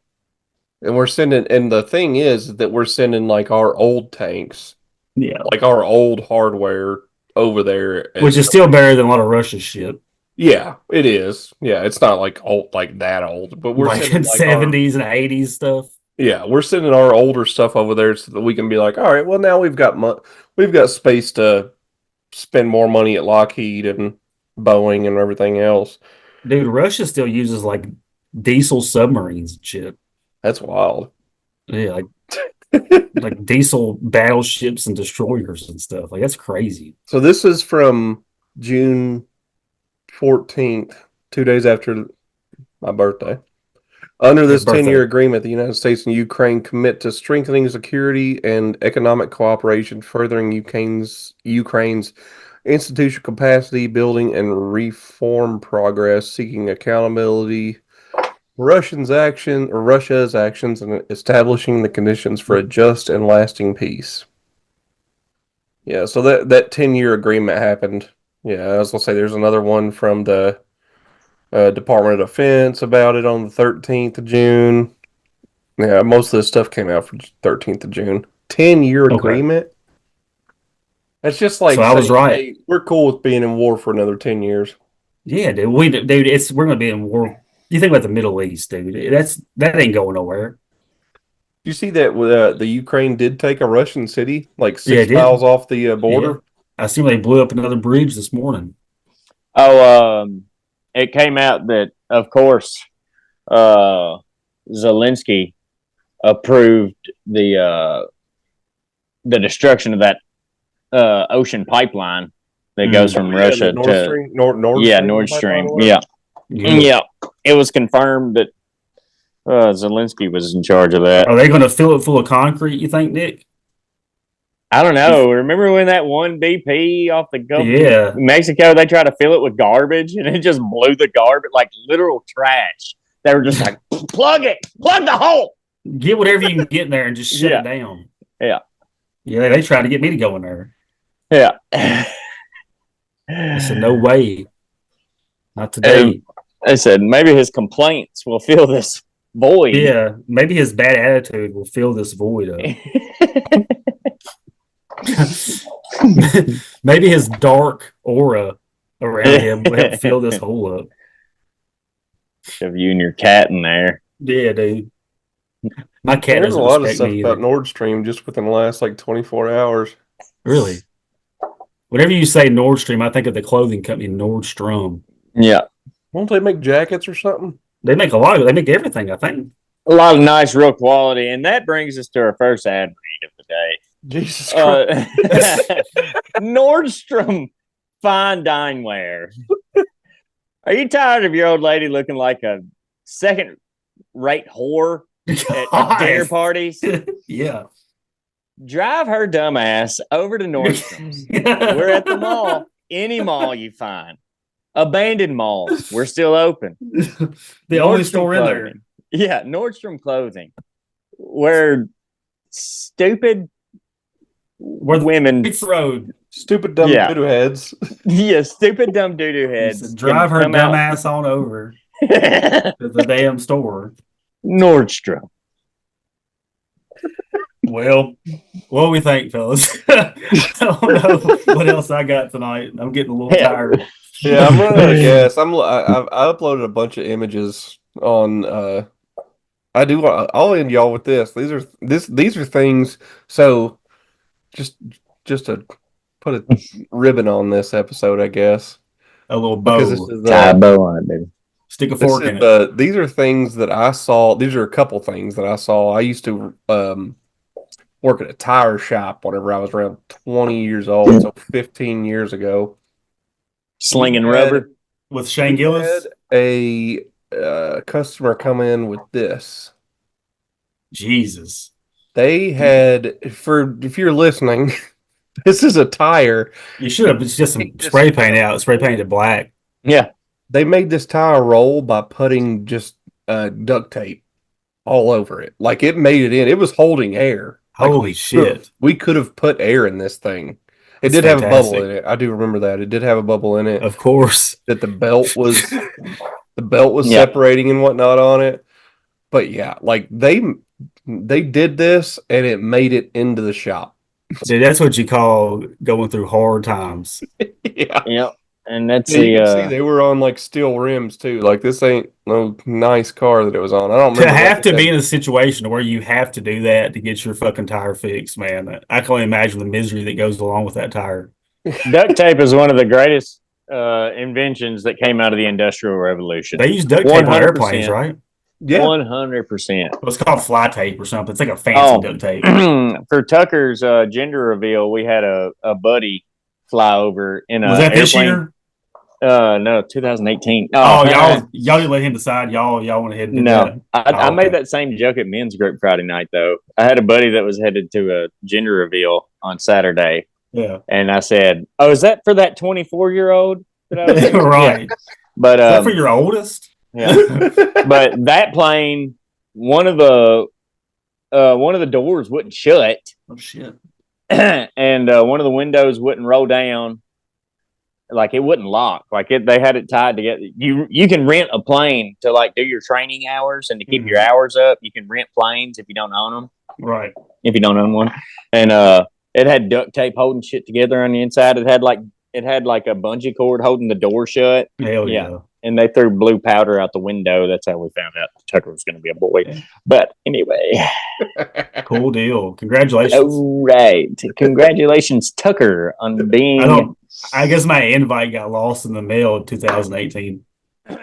And we're sending, and the thing is that we're sending like our old tanks, like our old hardware over there, which is still better than a lot of Russia's shit. Yeah, it is. Yeah, it's not like old, like that old, but we're like sending in like 70s and 80s stuff. Yeah, we're sending our older stuff over there so that we can be like, all right, well now we've got space to spend more money at Lockheed and Boeing and everything else. Dude, Russia still uses like diesel submarines and shit. That's wild. Yeah, like diesel battleships and destroyers and stuff. Like that's crazy. So this is from June 14th, 2 days after my birthday. Under this 10-year agreement, the United States and Ukraine commit to strengthening security and economic cooperation, furthering Ukraine's institutional capacity building and reform progress, seeking accountability Russia's actions in establishing the conditions for a just and lasting peace. Yeah, so that 10-year agreement happened. Yeah, I was going to say there's another one from the Department of Defense about it on the 13th of June. Yeah, most of this stuff came out for 13th of June. 10-year agreement? That's just like, so I was right. Hey, we're cool with being in war for another 10 years. Yeah, dude. We're going to be in war You think about the Middle East, dude. That ain't going nowhere. You see that the Ukraine did take a Russian city like Yeah, it 6 miles did. off the border? Yeah. I see they blew up another bridge this morning. Oh, it came out that, of course, Zelensky approved the destruction of that ocean pipeline that goes from Russia the Nord to Stream, Nord Nord Stream. Yeah, Good. yeah. It was confirmed that Zelensky was in charge of that. Are they going to fill it full of concrete, you think, Nick? I don't know. Remember when that one BP off the Gulf Yeah. of Mexico, they tried to fill it with garbage and it just blew the garbage, like literal trash. They were just like, plug the hole. Get whatever you can get in there and just shut it down. Yeah. Yeah, they tried to get me to go in there. Yeah. I said, no way. Not today. I said, maybe his complaints will fill this void. Yeah, maybe his bad attitude will fill this void up. Maybe his dark aura around him will help fill this hole up. Shove you and your cat in there. Yeah, dude. My cat There's a doesn't lot of respect stuff me about either. Nord Stream just within the last like 24 hours. Really? Whenever you say Nord Stream, I think of the clothing company Nordstrom. Yeah. Won't they make jackets or something? They make a lot of it. They make everything, I think. A lot of nice, real quality. And that brings us to our first ad read of the day. Jesus Christ. Nordstrom fine dineware. Are you tired of your old lady looking like a second-rate whore at dinner parties? Yeah. Drive her dumb ass over to Nordstrom's. We're at the mall. Any mall you find. Abandoned malls. We're still open. The only store in there. Yeah, Nordstrom Clothing. Where stupid women... road. Stupid dumb doo-doo heads. Yeah, stupid dumb doo-doo heads. Drive her dumb ass on over to the damn store. Nordstrom. Well, what do we think, fellas? I don't know what else I got tonight. I'm getting a little tired. Yeah, I'm running out of gas. I uploaded a bunch of images on. I'll end y'all with this. These are things. So, just to put a ribbon on this episode, I guess. A little bow. Because this is tie a bow on it, baby. Stick a fork in it. These are things that I saw. These are a couple things that I saw. I used to work at a tire shop whenever I was around 20 years old, so 15 years ago. Slinging rubber with Shane Gillis. Had a customer come in with this. Jesus. They had, if you're listening, this is a tire. You should have just some spray paint out, spray painted black. Yeah. They made this tire roll by putting just duct tape all over it. Like it made it in. It was holding air. Holy shit. We could have put air in this thing. It did have a bubble in it. I do remember that. It did have a bubble in it. Of course. That the belt was separating and whatnot on it. But yeah, like they did this and it made it into the shop. Dude, that's what you call going through hard times. Yeah. Yep. And that's you can see they were on like steel rims too. Like this ain't no nice car that it was on. I don't remember. To have to be in a situation where you have to do that to get your fucking tire fixed, man. I can only imagine the misery that goes along with that tire. Duct tape is one of the greatest inventions that came out of the Industrial Revolution. They use duct tape on airplanes, right? Yeah, 100%. It's called fly tape or something. It's like a fancy duct tape. For Tucker's gender reveal, we had a buddy fly over in a. Was that airplane. This year? No, 2018. Y'all didn't let him decide. Y'all went ahead and did that. I made that same joke at men's group Friday night though. I had a buddy that was headed to a gender reveal on Saturday. Yeah, and I said, "Oh, is that for that 24-year-old that I was right?" Yeah. But is that for your oldest? Yeah. But that plane, one of the doors wouldn't shut. Oh shit! And one of the windows wouldn't roll down. Like it wouldn't lock. Like they had it tied together. You can rent a plane to like do your training hours and to keep your hours up. You can rent planes if you don't own them. Right. If you don't own one, and it had duct tape holding shit together on the inside. It had like a bungee cord holding the door shut. Hell yeah. and they threw blue powder out the window. That's how we found out Tucker was going to be a boy. Yeah. But anyway, Cool deal. Congratulations. all right. Congratulations, Tucker, on being. I guess my invite got lost in the mail in 2018.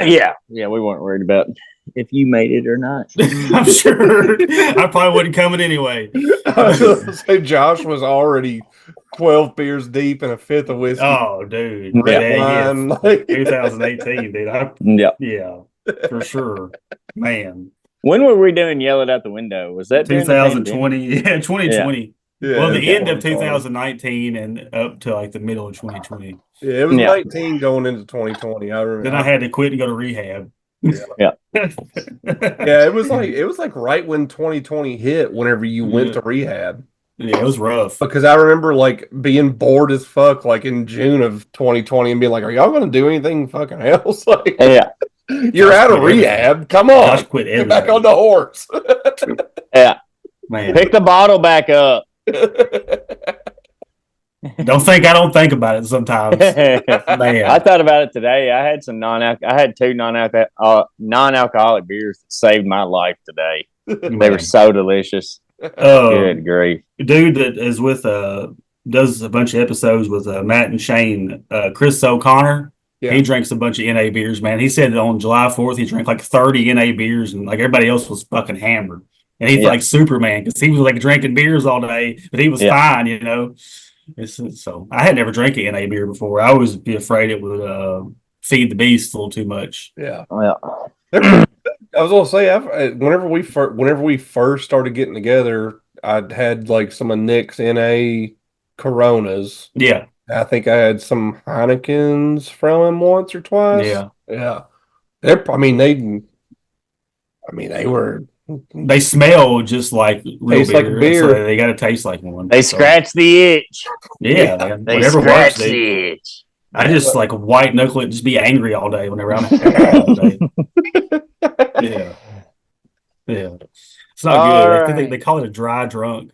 Yeah, we weren't worried about if you made it or not. I'm sure I probably wouldn't come in anyway. I was going to say Josh was already 12 beers deep and a fifth of whiskey. Oh, dude. Red wine, like- 2018. Dude. Yeah, for sure. Man. When were we doing Yell It Out the Window? Was that during the 2020? Yeah, 2020. Yeah, Well, the end of 2020. 2019 and up to like the middle of 2020. Yeah, it was 19 going into 2020. I remember. Then I had to quit and go to rehab. Yeah, it was like right when 2020 hit. Whenever you went to rehab, yeah, it was rough. because I remember like being bored as fuck, like in June of 2020, and being like, "Are y'all going to do anything fucking else?" Like, Yeah, you're out of rehab. Come Josh on, quit get back everything. on the horse. yeah. Man, Pick the bottle back up. don't think about it sometimes. Man, I thought about it today. I had some I had two non-alcoholic beers that saved my life today. They were so delicious. Good grief. Dude that is with does a bunch of episodes with Matt and Shane, Chris O'Connor. Yeah. He drinks a bunch of NA beers, man. He said that on July 4th he drank like 30 NA beers, and like everybody else was fucking hammered. And he's like Superman because he was like drinking beers all day, but he was fine, you know. So I had never drank an NA beer before. I always be afraid it would feed the beast a little too much. Yeah. Well, I was gonna say, whenever we first started getting together, I'd had like some of Nick's NA Coronas. Yeah. I think I had some Heinekens from him once or twice. Yeah. They were. They smell just like real Taste beer. like beer. So they got to taste like one. they scratch the itch. Yeah, man. They Whatever scratch works, dude. the itch. I just like white knuckle it, just be angry all day whenever I'm happy all day. Yeah. It's not good. I think they call it a dry drunk.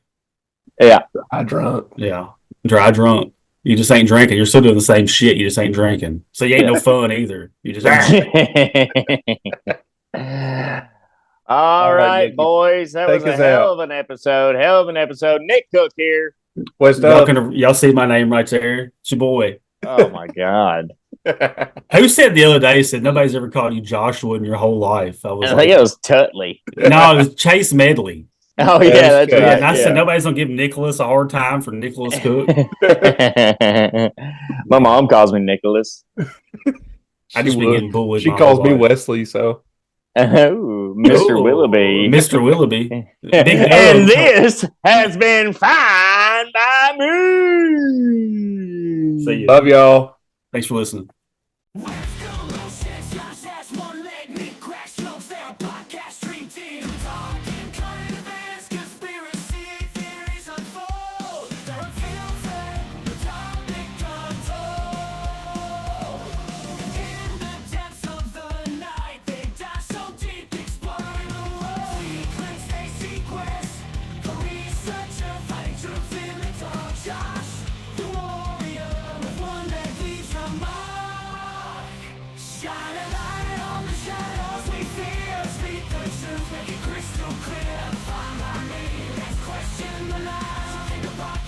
Yeah. I drunk. Yeah. Dry drunk. You just ain't drinking. You're still doing the same shit. You just ain't drinking. So you ain't no fun either. You just All right, Nicky. boys. That was a hell of an episode. Nick Cook here. What's y'all, up? y'all see my name right there? It's your boy. Oh my God. Who said the other day, said nobody's ever called you Joshua in your whole life? I think it was Tutley. No, it was Chase Medley. Oh, yeah, that's right. And I said nobody's going to give Nicholas a hard time for Nicholas Cook. My mom calls me Nicholas. I just been getting bullied. She calls me Wesley, so. Oh, Mr. Willoughby. Mr. Willoughby. And this has been Fine by Me. See you. Love y'all. Thanks for listening. Crystal clear, find my name, let's question the lies.